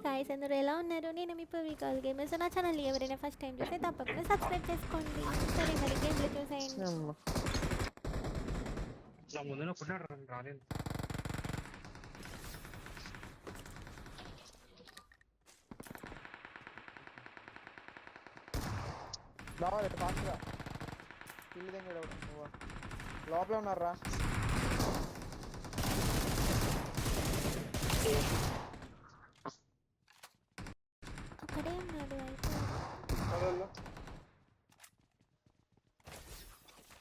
Guys అందరూ ఎలా ఉన్నారు? నేను మీ పూర్వికాల్ గేమర్స్. నా ఛానల్ ఎవరైనా ఫస్ట్ టైం చూస్తే తప్పకుండా సబ్స్క్రైబ్ చేసుకోండి. సరే మరి గేమ్లో చూసేయండి. నా ముందున కొట్టాడు రాలేదు. రావాలి ఫాస్ట్గా ఇల్లు దగ్గర లోపలే ఉన్నారా? అక్కడే ఉన్నాడు అయితే.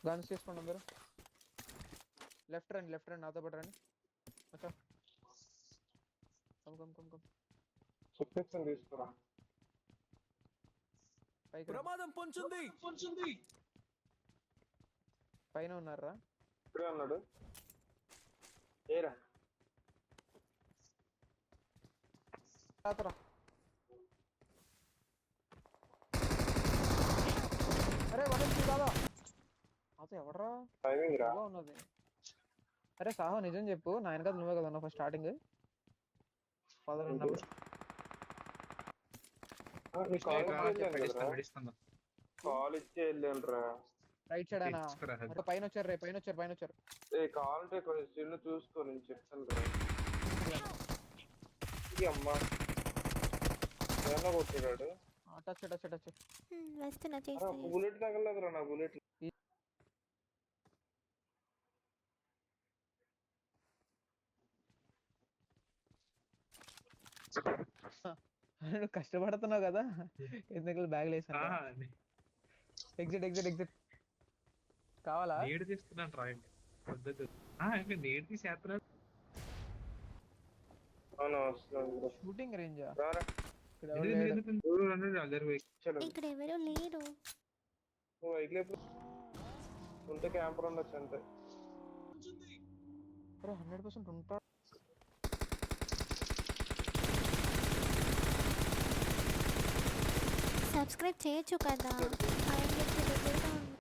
గన్స్ తీసుకోండి అందరు. లెఫ్ట్ రండి నాతో పాటు రండి. అచ్చా కమ్ కమ్ కమ్ కమ్ సుప్రీక్షన్ తీసుకురా. పైకి ప్రమాదం పొంచుంది. పైన ఉన్నారా? ఇక్కడే ఉన్నాడు. ఏరా రాత్రా. అరే వన్ కాదా అత ఎవడరా టైమింగ్ రా. ఉన్నది. అరే సాహో నిజం చెప్పు, నా వెనక నువ్వే కదా ఉన్నావు ఫస్ట్ స్టార్టింగ్ పదన్నప్పుడు. కాల్ ఇచ్చి వెళ్ళాను రా. రైట్ సైడ్ అయినా పైన వచ్చారు. పైన వచ్చారు. ఏ కాల్ అంటే కొంచెం చిన్న చూసుకో, నేను చెప్తాను రా. అమ్మా ఏమన్నా కొట్టాడు. టచ్ వస్తున్నా చేస్తా. బుల్లెట్ తగలదురా నా బుల్లెట్. నువ్వు కష్టపడుతున్నావు కదా, ఎందుకు బ్యాగ్ వేసాను. ఎగ్జిట్ కావాలా? నీడు తీస్తున్నాను రాయండి. నీడు తీసేస్తున్నాను. అవును వస్తున్నాను. షూటింగ్ రేంజా? ఇక్కడ ఎవరు లేరు. నువ్వు వైట్లేపు ఉంటే క్యాంపర్ ఉండొచ్చు అంతే. 100% ఉంటా. సబ్స్క్రైబ్ చేయొచ్చు కదా.